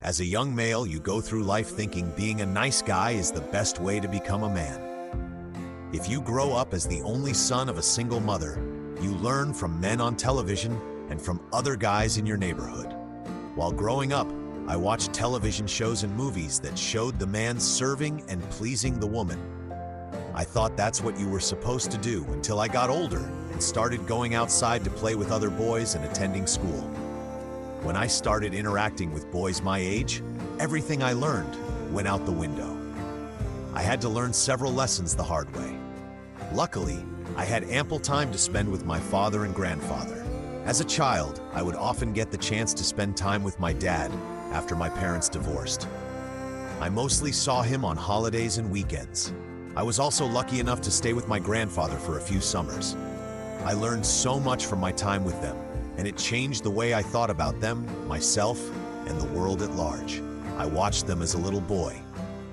As a young male, you go through life thinking being a nice guy is the best way to become a man. If you grow up as the only son of a single mother, you learn from men on television and from other guys in your neighborhood. While growing up, I watched television shows and movies that showed the man serving and pleasing the woman. I thought that's what you were supposed to do until I got older and started going outside to play with other boys and attending school. When I started interacting with boys my age, everything I learned went out the window. I had to learn several lessons the hard way. Luckily, I had ample time to spend with my father and grandfather. As a child, I would often get the chance to spend time with my dad after my parents divorced. I mostly saw him on holidays and weekends. I was also lucky enough to stay with my grandfather for a few summers. I learned so much from my time with them, and it changed the way I thought about them, myself, and the world at large. I watched them as a little boy,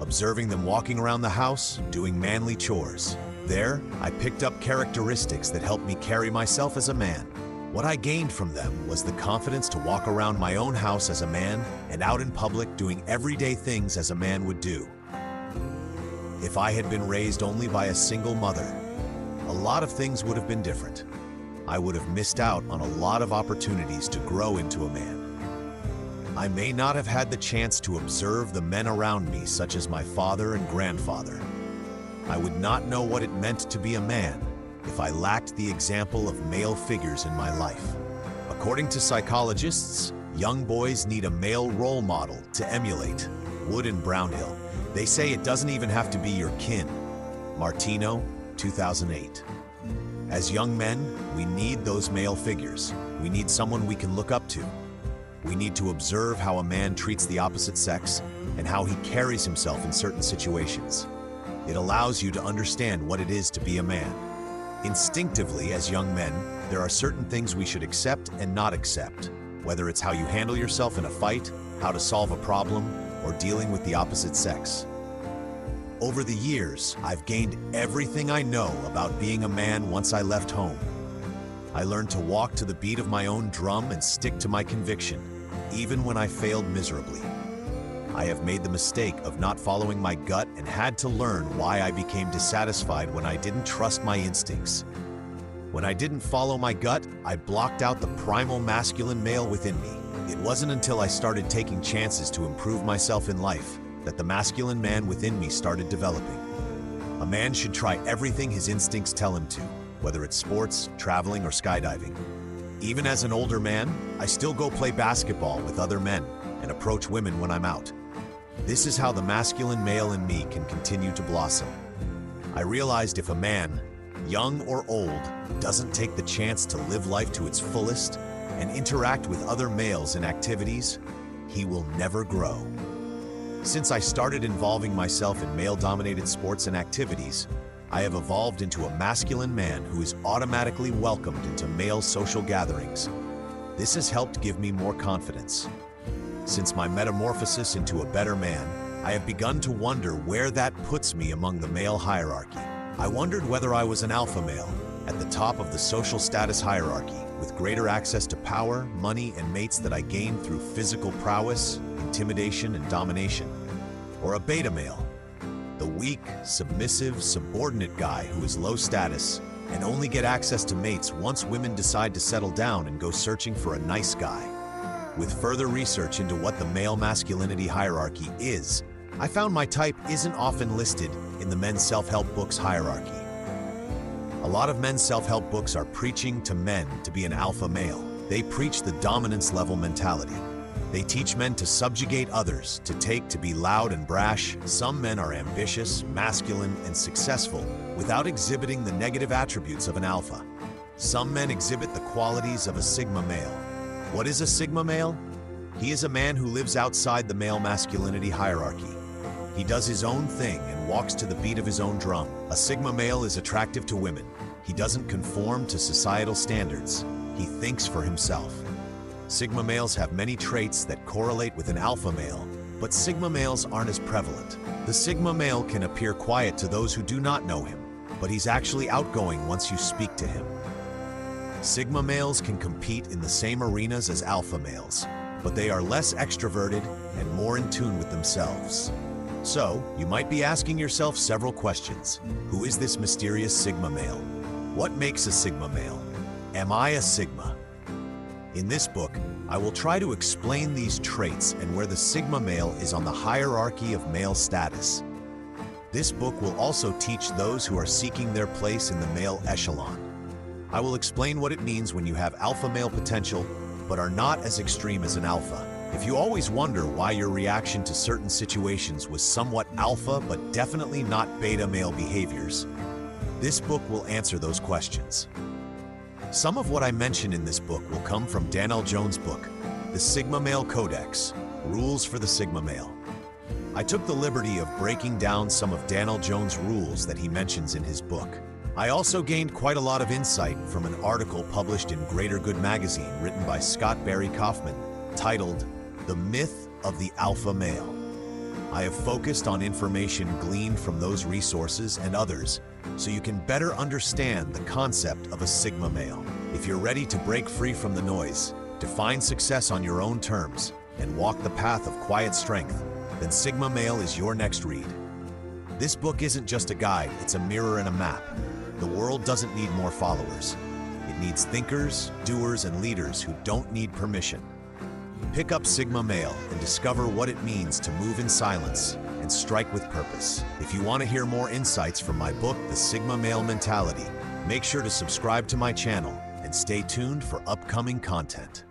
observing them walking around the house, doing manly chores. There, I picked up characteristics that helped me carry myself as a man. What I gained from them was the confidence to walk around my own house as a man and out in public doing everyday things as a man would do. If I had been raised only by a single mother, a lot of things would have been different. I would have missed out on a lot of opportunities to grow into a man. I may not have had the chance to observe the men around me, such as my father and grandfather. I would not know what it meant to be a man if I lacked the example of male figures in my life. According to psychologists, young boys need a male role model to emulate. Wood and Brownhill. They say it doesn't even have to be your kin. Martino, 2008. As young men, we need those male figures. We need someone we can look up to. We need to observe how a man treats the opposite sex and how he carries himself in certain situations. It allows you to understand what it is to be a man. Instinctively, as young men, there are certain things we should accept and not accept, whether it's how you handle yourself in a fight, how to solve a problem, or dealing with the opposite sex. Over the years, I've gained everything I know about being a man once I left home. I learned to walk to the beat of my own drum and stick to my conviction, even when I failed miserably. I have made the mistake of not following my gut and had to learn why I became dissatisfied when I didn't trust my instincts. When I didn't follow my gut, I blocked out the primal masculine male within me. It wasn't until I started taking chances to improve myself in life that the masculine man within me started developing. A man should try everything his instincts tell him to, whether it's sports, traveling, or skydiving. Even as an older man, I still go play basketball with other men and approach women when I'm out. This is how the masculine male in me can continue to blossom. I realized if a man, young or old, doesn't take the chance to live life to its fullest and interact with other males in activities, he will never grow. Since I started involving myself in male-dominated sports and activities, I have evolved into a masculine man who is automatically welcomed into male social gatherings. This has helped give me more confidence. Since my metamorphosis into a better man, I have begun to wonder where that puts me among the male hierarchy. I wondered whether I was an alpha male, at the top of the social status hierarchy, with greater access to power, money, and mates that I gained through physical prowess, intimidation, and domination. Or a beta male, the weak, submissive, subordinate guy who is low status and only get access to mates once women decide to settle down and go searching for a nice guy. With further research into what the male masculinity hierarchy is, I found my type isn't often listed in the men's self-help books hierarchy. A lot of men's self-help books are preaching to men to be an alpha male. They preach the dominance level mentality. They teach men to subjugate others, to be loud and brash. Some men are ambitious, masculine, and successful without exhibiting the negative attributes of an alpha. Some men exhibit the qualities of a sigma male. What is a sigma male? He is a man who lives outside the male masculinity hierarchy. He does his own thing and walks to the beat of his own drum. A sigma male is attractive to women. He doesn't conform to societal standards. He thinks for himself. Sigma males have many traits that correlate with an alpha male, but sigma males aren't as prevalent. The sigma male can appear quiet to those who do not know him, but he's actually outgoing once you speak to him. Sigma males can compete in the same arenas as alpha males. but they are less extroverted and more in tune with themselves. So, you might be asking yourself several questions. Who is this mysterious Sigma male? What makes a Sigma male? Am I a Sigma? In this book, I will try to explain these traits and where the Sigma male is on the hierarchy of male status. This book will also teach those who are seeking their place in the male echelon. I will explain what it means when you have alpha male potential, but are not as extreme as an alpha. If you always wonder why your reaction to certain situations was somewhat alpha but definitely not beta male behaviors, this book will answer those questions. Some of what I mention in this book will come from Daniel Jones' book, The Sigma Male Codex, Rules for the Sigma Male. I took the liberty of breaking down some of Daniel Jones' rules that he mentions in his book. I also gained quite a lot of insight from an article published in Greater Good magazine written by Scott Barry Kaufman, titled The Myth of the Alpha Male. I have focused on information gleaned from those resources and others so you can better understand the concept of a Sigma male. If you're ready to break free from the noise, define success on your own terms, and walk the path of quiet strength, then Sigma Male is your next read. This book isn't just a guide, it's a mirror and a map. The world doesn't need more followers. It needs thinkers, doers, and leaders who don't need permission. Pick up Sigma Male and discover what it means to move in silence and strike with purpose. If you want to hear more insights from my book, The Sigma Male Mentality, make sure to subscribe to my channel and stay tuned for upcoming content.